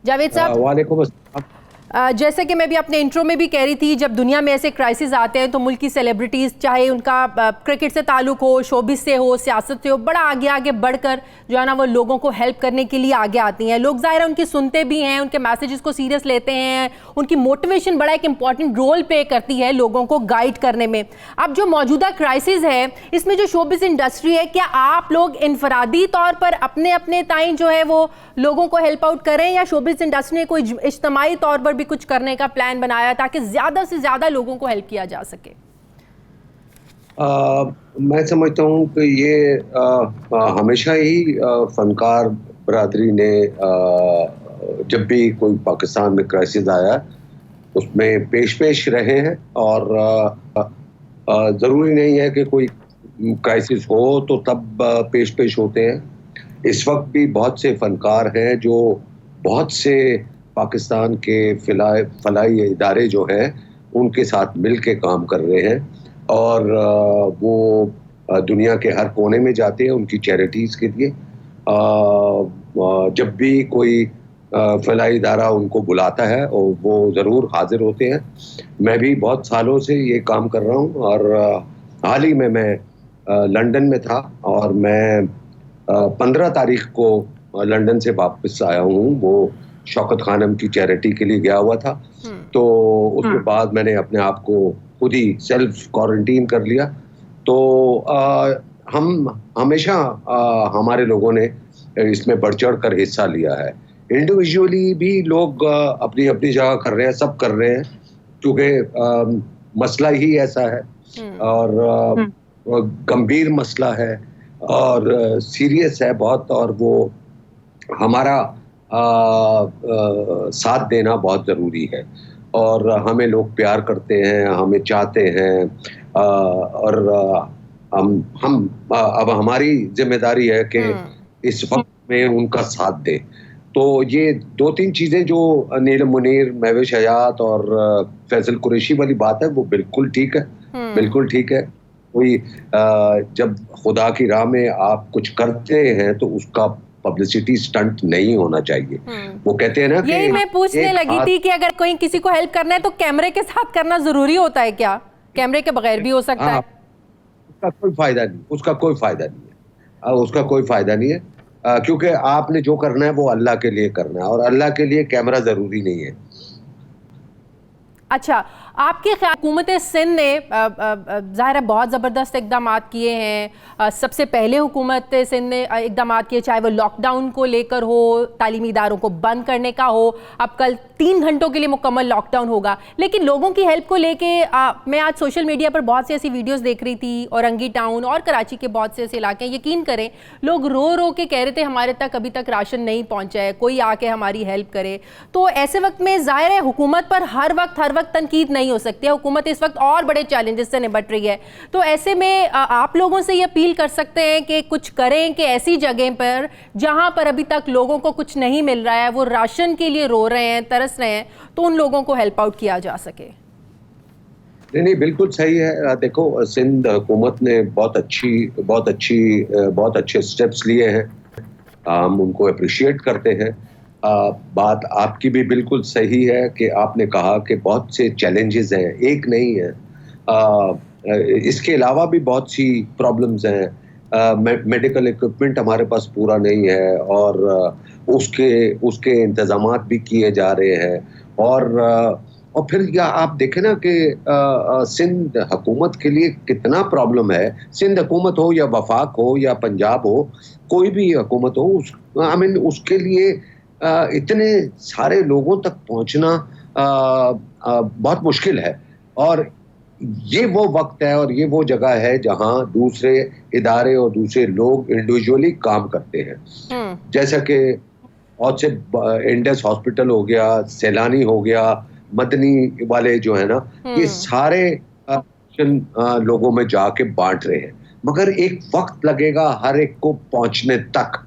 जावेद साहब,
वालेकुम अस्सलाम।
जैसे कि मैं भी अपने इंट्रो में भी कह रही थी, जब दुनिया में ऐसे क्राइसिस आते हैं तो मुल्क की सेलिब्रिटीज़, चाहे उनका क्रिकेट से ताल्लुक़ हो, शोबिस से हो, सियासत से हो, बड़ा आगे आगे बढ़कर जो है ना वो लोगों को हेल्प करने के लिए आगे आती हैं। लोग ज़ाहिर है उनकी सुनते भी हैं, उनके मैसेजेस को सीरियस लेते हैं, उनकी मोटिवेशन बड़ा एक इंपॉर्टेंट रोल प्ले करती है लोगों को गाइड करने में। अब जो मौजूदा क्राइसिस है इसमें जो शोबिस इंडस्ट्री है, क्या आप लोग इनफरादी तौर पर अपने अपने ताईं जो है वो लोगों को हेल्प आउट करें, या शोबिस इंडस्ट्री ने कोई इज्तिमाई तौर पर भी कुछ करने का प्लान बनाया ताकि ज्यादा से ज्यादा लोगों को हेल्प किया जा सके?
मैं समझता हूँ कि ये हमेशा ही फनकार बरादरी ने जब भी कोई पाकिस्तान में क्राइसिस आया उसमें पेश रहे हैं, और ज़रूरी नहीं है कि कोई क्राइसिस हो तो तब पेश होते हैं। इस वक्त भी बहुत से फनकार हैं जो बहुत से पाकिस्तान के फलाई इदारे जो हैं उनके साथ मिल के काम कर रहे हैं, और वो दुनिया के हर कोने में जाते हैं उनकी चैरिटीज़ के लिए। जब भी कोई फलाई इदारा उनको बुलाता है और वो ज़रूर हाजिर होते हैं। मैं भी बहुत सालों से ये काम कर रहा हूँ, और हाल ही में मैं लंदन में था और मैं 15 तारीख को लंदन से वापस आया हूँ। वो शौकत खानम की चैरिटी के लिए गया हुआ था, तो उसके बाद मैंने अपने आप को खुद ही सेल्फ क्वारंटीन कर लिया। तो हम हमेशा हमारे लोगों ने इसमें बढ़ चढ़ कर हिस्सा लिया है। इंडिविजुअली भी लोग अपनी अपनी जगह कर रहे हैं, सब कर रहे हैं, क्योंकि मसला ही ऐसा है और गंभीर मसला है और सीरियस है बहुत, और वो हमारा साथ देना बहुत ज़रूरी है। और हमें लोग प्यार करते हैं, हमें चाहते हैं, और हम अब हमारी जिम्मेदारी है कि इस वक्त में उनका साथ दें। तो ये 2-3 चीजें जो नीलम मुनीर, महविश हयात और फैसल कुरैशी वाली बात है वो बिल्कुल ठीक है, बिल्कुल ठीक है। कोई जब खुदा की राह में आप कुछ करते हैं तो उसका पब्लिसिटी स्टंट नहीं होना चाहिए। वो कहते हैं ना कि
यही मैं पूछने लगी थी कि अगर कोई किसी को हेल्प करना है तो कैमरे के साथ करना जरूरी होता है क्या? कैमरे के बगैर भी हो सकता है?
उसका कोई फायदा नहीं, उसका कोई फायदा नहीं है, उसका कोई फायदा नहीं है, क्योंकि आपने जो करना है वो अल्लाह के लिए करना है और अल्लाह के लिए कैमरा जरूरी नहीं है।
अच्छा, आपके ख्याल हुकूमत सिंध ने ज़ाहिर है बहुत ज़बरदस्त इकदाम किए हैं। सबसे पहले हुकूमत सिंध ने इकदाम किए, चाहे वो लॉकडाउन को लेकर हो, तालीमी इदारों को बंद करने का हो। अब कल 3 घंटों के लिए मुकम्मल लॉकडाउन होगा, लेकिन लोगों की हेल्प को लेके मैं आज सोशल मीडिया पर बहुत सी ऐसी वीडियोज़ देख रही थी, औरंगी टाउन और कराची के बहुत से ऐसे इलाके हैं, यकीन करें लोग रो रो के कह रहे थे हमारे तक अभी तक राशन नहीं पहुँचा है, कोई आके हमारी हेल्प करे। तो ऐसे वक्त में ज़ाहिर है हुकूमत पर हर वक्त तनकीद नहीं हो सकती है। हुकूमत इस वक्त और बड़े चैलेंजेस से निपट रही है, तो ऐसे में आप लोगों से ये अपील कर सकते हैं कि कुछ करें कि ऐसी जगह पर जहां पर अभी तक लोगों को कुछ नहीं मिल रहा है, वो राशन के लिए रो रहे हैं, तरस रहे हैं, तो उन लोगों को हेल्प आउट किया जा सके।
नहीं, बिल्कुल सही है। देखो, सिंध हुकूमत ने बहुत अच्छे स्टेप्स लिए हैं, हम उनको अप्रिशिएट करते हैं। बात आपकी भी बिल्कुल सही है कि आपने कहा कि बहुत से चैलेंजेस हैं, एक नहीं है, इसके अलावा भी बहुत सी प्रॉब्लम्स हैं। मेडिकल इक्विपमेंट हमारे पास पूरा नहीं है और उसके इंतजामात भी किए जा रहे हैं। और फिर या आप देखें ना कि सिंध हुकूमत के लिए कितना प्रॉब्लम है। सिंध हुकूमत हो या वफाक हो या पंजाब हो, कोई भी हुकूमत हो, उसके लिए इतने सारे लोगों तक पहुंचना बहुत मुश्किल है। और ये वो वक्त है और ये वो जगह है जहां दूसरे इदारे और दूसरे लोग इंडिविजुअली काम करते हैं। जैसा कि बहुत से इंडस हॉस्पिटल हो गया, सैलानी हो गया, मदनी वाले जो है ना, ये सारे लोगों में जाके बांट रहे हैं, मगर एक वक्त लगेगा हर एक को पहुंचने तक।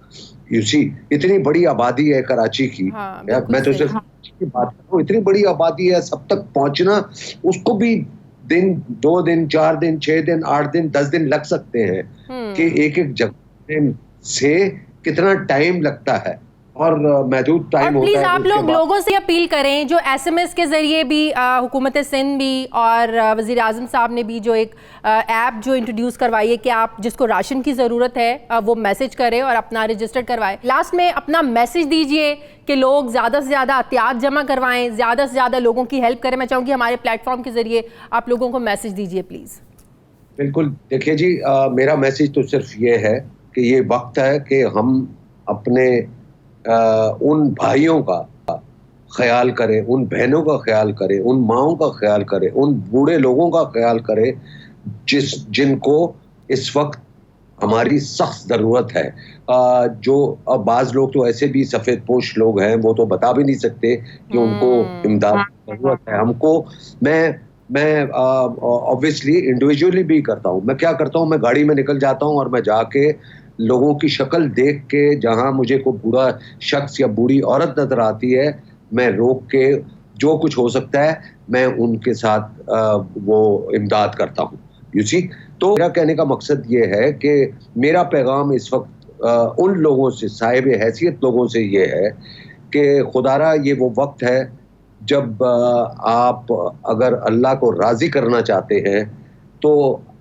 इतनी बड़ी आबादी है कराची की, मैं तो सिर्फ की बात कर रहा हूँ, इतनी बड़ी आबादी है, सब तक पहुंचना उसको भी 2 दिन 4 दिन 6 दिन 8 दिन 10 दिन लग सकते हैं कि एक जगह से कितना टाइम लगता है और महदूद टाइम होता है।
प्लीज आप लोगों से अपील करें जो SMS के जरिए भी हुकूमत सिंध भी और वज़ीर आज़म साहब ने भी जो एक ऐप जो इंट्रोड्यूस करवाई है कि आप जिसको राशन की ज़रूरत है वो मैसेज करें और अपना रजिस्टर करवाएं। लास्ट में अपना मैसेज दीजिए कि लोग ज़्यादा से ज़्यादा एहतियात जमा करवाएं, ज़्यादा से ज़्यादा लोगों की हेल्प करें। मैं चाहूँगी हमारे प्लेटफॉर्म के ज़रिए आप लोगों को मैसेज दीजिए प्लीज़।
बिल्कुल, देखिए जी, मेरा मैसेज तो सिर्फ ये है कि ये वक्त है कि हम अपने उन भाइयों का ख्याल करें, उन बहनों का ख्याल करें, उन माओं का ख्याल करें, उन बूढ़े लोगों का ख्याल करें जिनको इस वक्त हमारी सख्त ज़रूरत है। जो अब बाज़ लोग तो ऐसे भी सफ़ेद पोश लोग हैं, वो तो बता भी नहीं सकते कि उनको इमदाद की ज़रूरत है। हमको मैं ऑब्वियसली इंडिविजुअली भी करता हूँ। मैं क्या करता हूँ, मैं गाड़ी में निकल जाता हूँ और मैं जाके लोगों की शक्ल देख के, जहां मुझे कोई बूढ़ा शख्स या बूढ़ी औरत नजर आती है, मैं रोक के जो कुछ हो सकता है मैं उनके साथ वो इमदाद करता हूँ। यू सी, तो मेरा कहने का मकसद ये है कि मेरा पैगाम इस वक्त उन लोगों से, साहिब हैसियत लोगों से ये है कि खुदारा ये वो वक्त है जब आप अगर अल्लाह को राजी करना चाहते हैं तो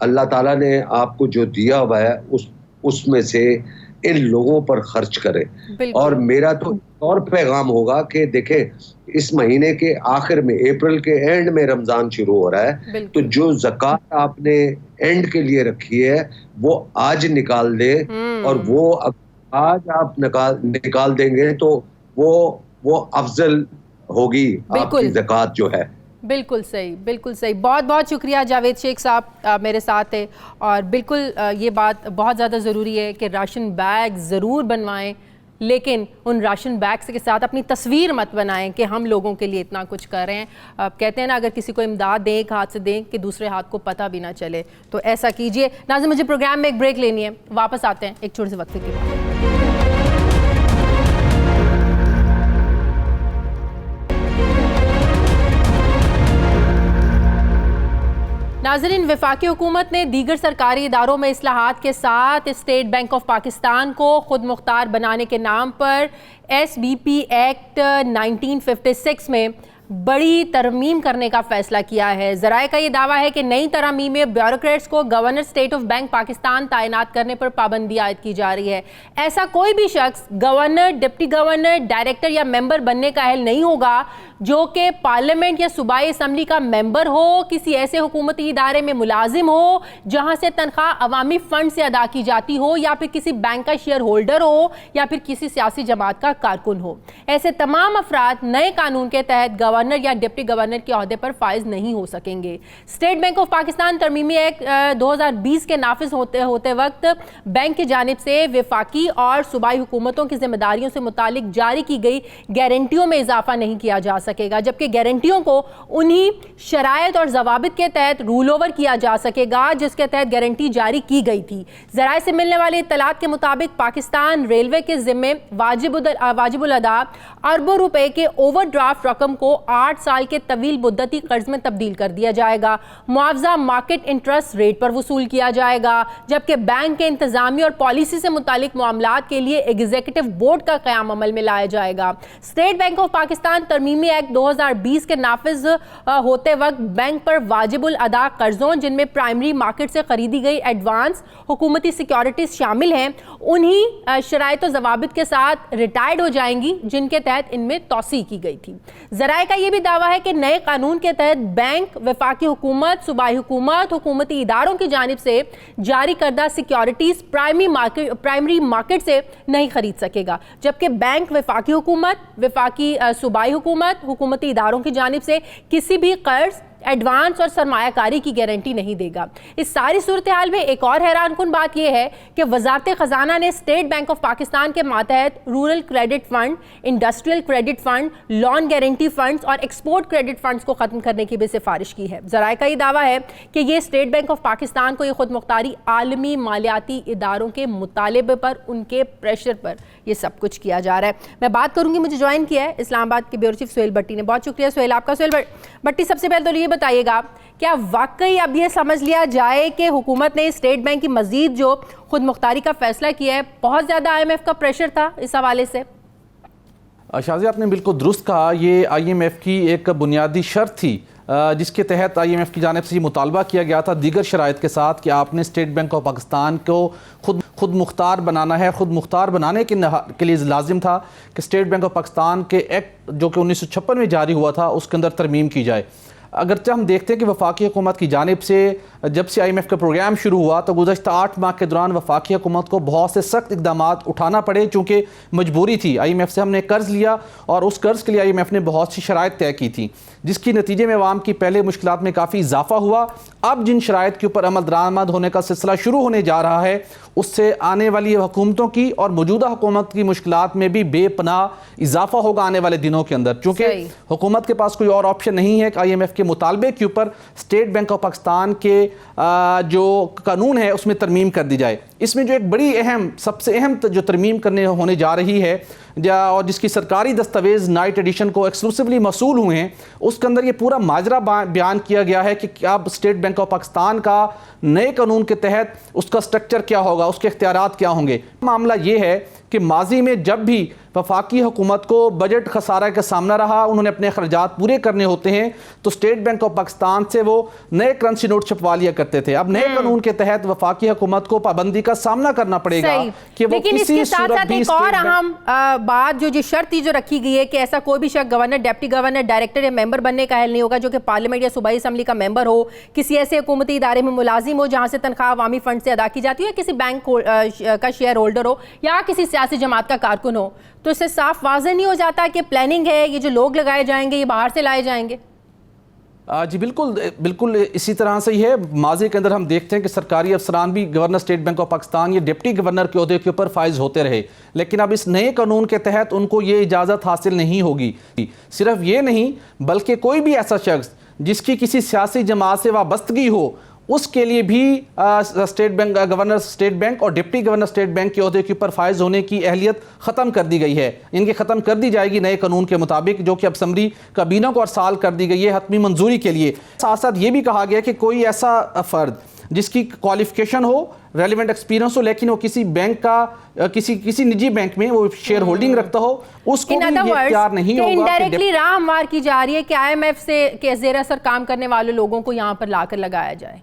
अल्लाह ताला ने आपको जो दिया हुआ है उसमें से इन लोगों पर खर्च करें। और मेरा तो और पैगाम होगा कि देखें, इस महीने के आखिर में, अप्रैल के एंड में रमजान शुरू हो रहा है, तो जो ज़कात आपने एंड के लिए रखी है वो आज निकाल दे। और वो आज आप निकाल देंगे तो वो अफजल होगी आपकी ज़कात जो है।
बिल्कुल सही, बिल्कुल सही। बहुत बहुत शुक्रिया जावेद शेख साहब मेरे साथ है। और बिल्कुल ये बात बहुत ज़्यादा ज़रूरी है कि राशन बैग ज़रूर बनवाएं, लेकिन उन राशन बैग्स के साथ अपनी तस्वीर मत बनाएं कि हम लोगों के लिए इतना कुछ कर रहे हैं। कहते हैं ना, अगर किसी को इमदाद दें एक हाथ से दें कि दूसरे हाथ को पता भी ना चले, तो ऐसा कीजिए। नाज़रीन, मुझे प्रोग्राम में एक ब्रेक लेनी है, वापस आते हैं एक छोटे से वक्त के बाद। नाज़रीन, वफाकी हुकूमत ने दीगर सरकारी इदारों में इस्लाहात के साथ स्टेट बैंक ऑफ पाकिस्तान को खुद मुख्तार बनाने के नाम पर SBP एक्ट 1956 में बड़ी तरमीम करने का फैसला किया है। ज़राए का ये दावा है कि नई तरमीम में ब्यूरोक्रेट्स को governor state of bank Pakistan तैनात करने पर पाबंदी आयद की जा रही है। ऐसा कोई भी शख्स गवर्नर, डिप्टी गवर्नर, डायरेक्टर या मेंबर बनने का अहल नहीं होगा जो कि पार्लियामेंट या सूबाई असम्बली का मेंबर हो, किसी ऐसे हुकूमती इदारे में मुलाजिम हो जहां से तनख्वाह अवामी फंड से अदा की जाती हो, या फिर किसी बैंक का शेयर होल्डर हो, या फिर किसी सियासी जमात का कारकुन हो। ऐसे तमाम अफराद नए कानून के तहत गवर्नर या डिप्टी गवर्नर के अहदे पर फाइज नहीं हो सकेंगे। स्टेट बैंक ऑफ पाकिस्तान तरमीमी एक्ट 2020 के नाफिज होते वक्त बैंक की जानिब से वफाकी और सूबाई हुकूमतों की जिम्मेदारियों से मुतालिक जारी की गई गारंटियों में इजाफा नहीं किया जा सकेगा, जबकि गारंटियों को उन्हीं शराइत और जवाबित के तहत रूल ओवर किया जा सकेगा जिसके तहत गारंटी जारी की गई थी। ज़राए से मिलने वाले इत्तलात के मुताबिक पाकिस्तान रेलवे के जिम्मे वाजिबुल अदा अरबों रुपए के ओवरड्राफ्ट रकम को 8 साल के तवील मुद्दती कर्ज में तब्दील कर दिया जाएगा। मुआवजा मार्केट इंटरेस्ट रेट पर वसूल किया जाएगा, जबकि बैंक के इंतजामी और पॉलिसी से मुतालिक मामलात के लिए एग्जीक्यूटिव बोर्ड का क़याम अमल में लाया जाएगा। स्टेट बैंक ऑफ पाकिस्तान तरमीमी एक्ट 2020 के नाफिज होते वक्त बैंक पर वाजिबुल अदा कर्जों जिनमें प्राइमरी मार्केट से खरीदी गई एडवांस हुकूमती सिक्योरिटीज शामिल हैं, उन्हीं शराइत और जवाबित के साथ रिटायर्ड हो जाएंगी जिनके तहत इनमें तौसी की गई थी। ज़राए का यह भी दावा है कि नए कानून के तहत बैंक वफाकी हुकूमत, सूबाई हुकूमत, हुकूमती इदारों की जानिब से जारी करदा सिक्योरिटीज प्राइमरी मार्केट से नहीं खरीद सकेगा, जबकि बैंक वफाकी हुकूमत, वफाकी सूबाई हुकूमत, हुकूमती इदारों की जानिब से किसी भी कर्ज, एडवांस और सरमायाकारी की गारंटी नहीं देगा। इस सारी सूरत हाल में एक और हैरानकुन बात यह है कि वजारत खजाना ने स्टेट बैंक ऑफ पाकिस्तान के मातहत rural credit fund, industrial credit fund, loan guarantee funds और एक्सपोर्ट क्रेडिट फंड्स को खत्म करने की भी सिफारिश की है। ज़राए का ये दावा है कि यह स्टेट बैंक ऑफ पाकिस्तान को यह खुद मुख्तारी आलमी मालियाती इदारों के मुतालबे पर, उनके प्रेशर पर यह सब कुछ किया जा रहा है। मैं बात करूंगी, मुझे ज्वाइन किया है इस्लामाबाद के ब्यूरो चीफ सुहेल भट्टी ने। बहुत शुक्रिया सुहेल आपका। सुहेल भट्टी, सबसे पहले तो ये बताइएगा, क्या वाकई अब ये समझ लिया जाए कि हुकूमत ने स्टेट बैंक की मजीद जो खुद मुख्तारी का फैसला किया है, बहुत ज़्यादा IMF का प्रेशर था इस हवाले से?
शाज़ी, आपने बिल्कुल दुरुस्त कहा। ये IMF की एक बुनियादी शर्त थी जिसके तहत IMF की जानिब से ये मुतालबा किया गया था दीगर शराइत के साथ कि आपने स्टेट बैंक ऑफ पाकिस्तान को खुद मुख्तार बनाना है। खुद मुख्तार बनाने के लिए लाजिम था कि स्टेट बैंक ऑफ पाकिस्तान के एक्ट जो कि 1956 में जारी हुआ था उसके अंदर तरमीम की जाए। अगरचे हम देखते हैं कि वफाकी हुकूमत की जानिब से जब से IMF का प्रोग्राम शुरू हुआ तो गुज़श्ता 8 माह के दौरान वफाकी हुकूमत को बहुत से सख्त इकदाम उठाना पड़े, चूँकि मजबूरी थी। IMF से हमने कर्ज़ लिया और उस कर्ज़ के लिए IMF ने बहुत सी शराइत तय की थी, जिसकी नतीजे में अवाम की पहले मुश्किलात में काफ़ी इजाफा हुआ। अब जिन शराइत के ऊपर अमल दरामद होने का सिलसिला शुरू होने जा रहा है, उससे आने वाली हुकूमतों की और मौजूदा हुकूमत की मुश्किलात में भी बेपनाह इजाफा होगा आने वाले दिनों के अंदर, चूँकि हुकूमत के पास कोई और ऑप्शन नहीं है कि IMF के मुतालबे के ऊपर स्टेट बैंक ऑफ पाकिस्तान के जो कानून है उसमें तरमीम कर दी जाए। इसमें जो एक बड़ी सबसे अहम जो तरमीम होने जा रही है और जिसकी सरकारी दस्तावेज नाइट एडिशन को एक्सक्लूसिवली मसूल हुए हैं, उसके अंदर ये पूरा माजरा बयान किया गया है कि अब स्टेट बैंक ऑफ पाकिस्तान का नए कानून के तहत उसका स्ट्रक्चर क्या होगा, उसके इख्तियारात क्या होंगे। मामला ये है कि माजी में जब भी वफाकी हुकूमत को बजट खसारा का सामना रहा, उन्होंने अपने अखराजात पूरे करने होते हैं तो स्टेट बैंक ऑफ पाकिस्तान से वो नए करेंसी नोट छपवा लिया करते थे। अब नए कानून के तहत वफाकी हुकूमत को पाबंदी का सामना करना पड़ेगा कि वो
लेकिन
किसी
इसके साथ एक और अहम बात जो शर्त जो रखी गई है कि ऐसा कोई भी शख्स गवर्नर, डिप्टी गवर्नर, डायरेक्टर या मेंबर बनने का अहल नहीं होगा जो कि पार्लियामेंट या सूबाई असम्बली का मेंबर हो, किसी ऐसे हुकूमती इदारे में मुलाजिम हो जहां से तनख्वाह अवामी फंड से अदा की जाती हो, या किसी बैंक का शेयर होल्डर हो, या किसी सियासी जमात का कारकुन हो। तो इससे साफ वाज़ेह नहीं हो जाता कि प्लानिंग है, ये जो लोग लगाए जाएंगे ये बाहर से लाए जाएंगे?
जी बिल्कुल इसी तरह से ही है। माजी के अंदर हम देखते हैं कि सरकारी अफसरान भी governor state Bank of Pakistan या डिप्टी गवर्नर के ओहदे के ऊपर फाइज होते रहे, लेकिन अब इस नए कानून के तहत उनको ये इजाज़त हासिल नहीं होगी। सिर्फ ये नहीं बल्कि कोई भी ऐसा शख्स जिसकी किसी सियासी जमात से वाबस्तगी हो, उसके लिए भी state bank governor state bank और डिप्टी गवर्नर स्टेट बैंक के ओहदे के ऊपर फाइज होने की अहलियत ख़त्म कर दी गई है। इनकी ख़त्म कर दी जाएगी नए कानून के मुताबिक, जो कि अब असम्बली काबीना को अरसाल कर दी गई है हतमी मंजूरी के लिए। साथ साथ ये भी कहा गया कि कोई ऐसा फ़र्द जिसकी क्वालिफिकेशन हो, रेलिवेंट एक्सपीरियंस हो, लेकिन वो किसी बैंक का किसी निजी बैंक में वो शेयर होल्डिंग रखता हो, उसको भी ये इख्तियार नहीं होगा।
इनडायरेक्टली राह हमवार की जा रही है कि IMF से के ज़ेर असर काम करने वाले लोगों को यहाँ पर लाकर लगाया जाए।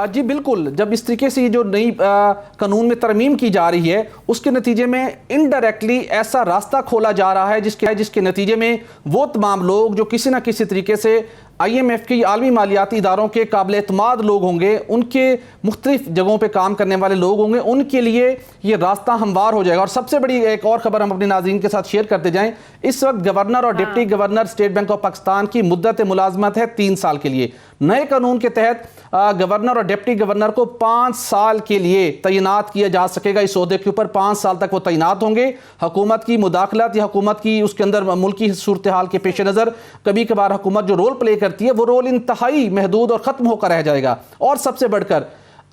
जी बिल्कुल, जब इस तरीके से जो नई कानून में तरमीम की जा रही है, उसके नतीजे में इनडायरेक्टली ऐसा रास्ता खोला जा रहा है जिसके नतीजे में वो तमाम लोग जो किसी ना किसी तरीके से IMF के आलमी मालियाती इदारों के काबिल एतमाद लोग होंगे, उनके मुख्तलिफ जगहों पे काम करने वाले लोग होंगे, उनके लिए ये रास्ता हमवार हो जाएगा। और सबसे बड़ी एक और ख़बर हम अपने नाज़रीन के साथ शेयर करते जाएं, इस वक्त गवर्नर और deputy governor state Bank of Pakistan की मुद्दत मुलाजमत है 3 साल के लिए। नए कानून के तहत गवर्नर और डिप्टी गवर्नर को 5 साल के लिए तैनात किया जा सकेगा। इस ओहदे के ऊपर 5 साल तक वो तैनात होंगे। हुकूमत की मुदाखलत या हुकूमत की उसके अंदर मुल्की सूरत हाल के पेश नज़र कभी कभार हुकूमत जो रोल प्ले करती है, वो रोल इंतहाई महदूद और ख़त्म होकर रह जाएगा। और सबसे बढ़कर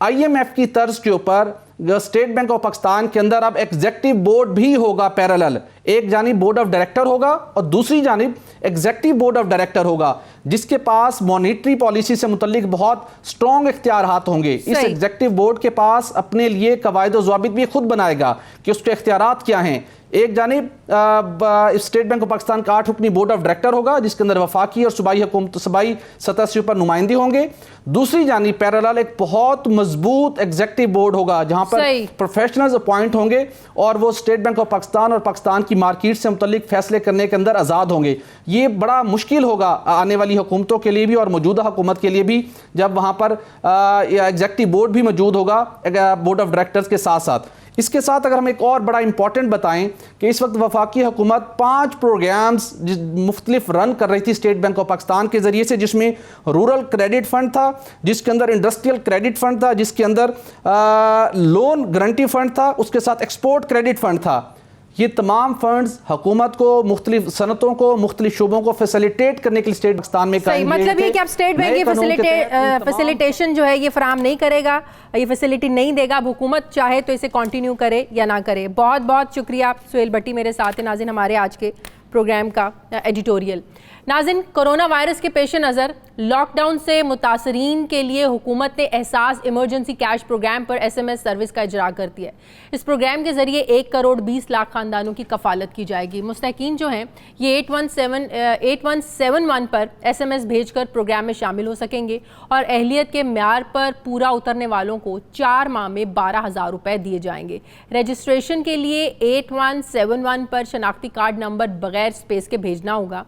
IMF की तर्ज के ऊपर स्टेट बैंक ऑफ पाकिस्तान के अंदर अब एग्जेक्टिव बोर्ड भी होगा पैरेलल। एक जानिब बोर्ड ऑफ डायरेक्टर होगा और दूसरी जानिब एग्जेक्टिव बोर्ड ऑफ डायरेक्टर होगा, जिसके पास मॉनिटरी पॉलिसी से मुतल्लिक बहुत स्ट्रॉन्ग इख्तियारात होंगे। इस एग्जेक्टिव बोर्ड के पास अपने लिए कवायद और ज़वाबित भी खुद बनाएगा कि उसके इख्तियारात क्या हैं। एक जानिब स्टेट बैंक ऑफ पाकिस्तान का 8 रुकनी बोर्ड ऑफ डायरेक्टर होगा, जिसके अंदर वफाकी और सूबाई सतह से ऊपर नुमाइंदे होंगे। दूसरी जानिब पैरेलल एक बहुत मजबूत एग्जेक्टिव बोर्ड होगा, जहां पर प्रोफेशनल्स अपॉइंट होंगे और वो स्टेट बैंक ऑफ पाकिस्तान और पाकिस्तान की मार्केट से मुतल्लिक फैसले करने के अंदर आज़ाद होंगे। ये बड़ा मुश्किल होगा आने वाली हुकूमतों के लिए भी और मौजूदा हुकूमत के लिए भी, जब वहाँ पर एग्जेक्टिव बोर्ड भी मौजूद होगा बोर्ड ऑफ डायरेक्टर्स के साथ साथ। इसके साथ अगर हम एक और बड़ा इंपॉर्टेंट बताएं कि इस वक्त वफाकी हुकूमत 5 प्रोग्राम्स मुख्तलिफ रन कर रही थी स्टेट बैंक ऑफ पाकिस्तान के ज़रिए से, जिसमें रूरल क्रेडिट फंड था, जिसके अंदर इंडस्ट्रियल क्रेडिट फंड था, जिसके अंदर लोन गारंटी फंड था, उसके साथ एक्सपोर्ट क्रेडिट फंड था। ये तमाम फंड्स हुकूमत को मुख्तलिफ सनतों को मुख्तलिफ शोबों को फैसिलिटेट करने के लिए स्टेट पाकिस्तान में कायम किए
मतलब ये कि अब स्टेट बैंक ये फैसिलिटेशन जो है ये फराम नहीं करेगा, ये फैसिलिटी नहीं देगा। अब हुकूमत चाहे तो इसे कंटिन्यू करे या ना करे। बहुत बहुत शुक्रिया सुहेल भट्टी मेरे साथ हैं। नाज़रीन, हमारे आज के प्रोग्राम का एडिटोरियल। नाज़रीन, कोरोना वायरस के पेश नज़र लॉकडाउन से मुतासरीन के लिए हुकूमत ने एहसास इमरजेंसी कैश प्रोग्राम पर SMS सर्विस का इजरा कर दिया है। इस प्रोग्राम के ज़रिए 1 करोड़ 20 लाख ख़ानदानों की कफ़ालत की जाएगी। मुस्तहिकीन जो हैं ये 8171 पर SMS भेजकर प्रोग्राम में शामिल हो सकेंगे और अहलियत के म्यार पर पूरा उतरने वालों को 4 माह में 12,000 रुपये दिए जाएंगे। रजिस्ट्रेशन के लिए 8171 पर शनाख्ती कार्ड नंबर बगैर स्पेस के भेजना होगा।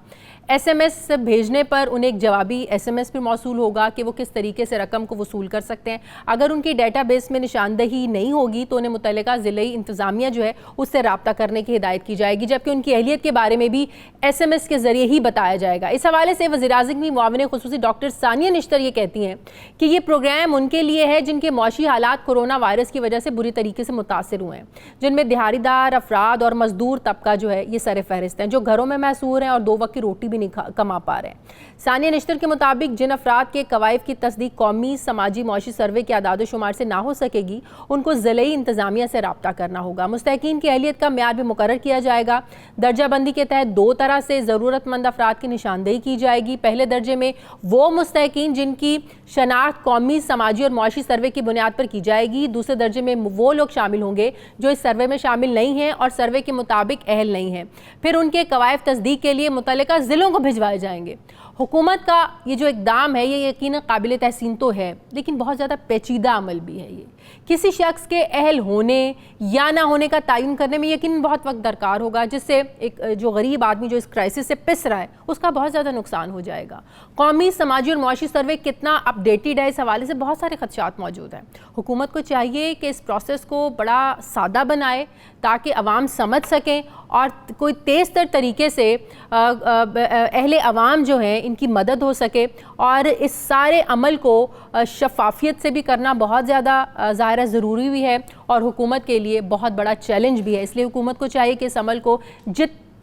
SMS भेजने पर उन्हें एक जवाबी SMS भी मौसूल होगा कि वो किस तरीके से रकम को वसूल कर सकते हैं। अगर उनकी डेटाबेस में निशानदही नहीं होगी तो उन्हें मुतल्लिका ज़िले इंतज़ामिया जो है उससे रब्ता करने की हिदायत की जाएगी, जबकि उनकी अहलियत के बारे में भी SMS के ज़रिए ही बताया जाएगा। इस हवाले से वज़ीर-ए-आज़म की मुआविन खुसूसी डॉक्टर सानिया निश्तर ये कहती हैं कि ये प्रोग्राम उनके लिए है जिनके मौशी हालात कोरोना वायरस की वजह से बुरी तरीके से मुतासर हुए हैं, जिनमें दिहाड़ीदार अफराद और मजदूर तबका जो है ये सर फहरिस्त हैं, जो घरों में महसूर हैं और 2 वक्त की रोटी भी नहीं कमा पा रहे हैं। सानिया निश्तर के मुताबिक जिन अफराद के कवायद की तस्दीक कौमी समाजी मौशी सर्वे के आदाद शुमार से ना हो सकेगी, उनको ज़िले इंतज़ामिया से रब्ता करना होगा। मुस्तहिकीन की अहलियत का म्यार भी मुकर्रर किया जाएगा। दर्जा बंदी के तहत 2 तरह से ज़रूरतमंद अफराद की निशानदेही की जाएगी। पहले दर्जे में वो मुस्तहिकीन जिनकी शनाख्त कौमी समाजी और मौशी सर्वे की बुनियाद पर की जाएगी। दूसरे दर्जे में वो लोग शामिल होंगे जो इस सर्वे में शामिल नहीं हैं और सर्वे के मुताबिक अहल नहीं हैं। फिर उनके कवायद तस्दीक के लिए मुतल्लिका ज़िलों को भिजवाए जाएंगे। हुकूमत का ये जो इक़दाम है ये यकीनन काबिल तहसीन तो है, लेकिन बहुत ज़्यादा पेचीदा अमल भी है। ये किसी शख्स के अहल होने या ना होने का तयन करने में यकीनन बहुत वक्त दरकार होगा, जिससे एक जो गरीब आदमी जो इस क्राइसिस से पिस रहा है उसका बहुत ज़्यादा नुकसान हो जाएगा। कौमी समाजी और मौशी सर्वे कितना अपडेटेड है, इस हवाले से बहुत सारे खदशात मौजूद हैं। हुकूमत को चाहिए कि इस प्रोसेस को बड़ा सादा बनाए ताकि अवाम समझ सकें और कोई तेज़ तर तरीके से अहले अवाम जो हैं इनकी मदद हो सके। और इस सारे अमल को शफाफियत से भी करना बहुत ज़्यादा ज़ाहिर ज़रूरी भी है और हुकूमत के लिए बहुत बड़ा चैलेंज भी है। इसलिए हुकूमत को चाहिए कि इस अमल को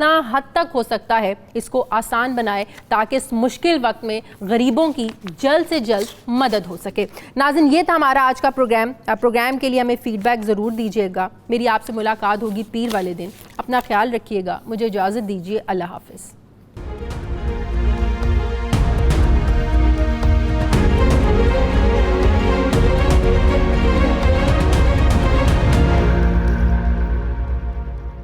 जितना हद तक हो सकता है इसको आसान बनाए ताकि इस मुश्किल वक्त में गरीबों की जल्द से जल्द मदद हो सके। नाज़रीन, ये था हमारा आज का प्रोग्राम के लिए हमें फीडबैक ज़रूर दीजिएगा। मेरी आपसे मुलाकात होगी पीर वाले दिन। अपना ख्याल रखिएगा। मुझे इजाज़त दीजिए। अल्लाह हाफ़िज़।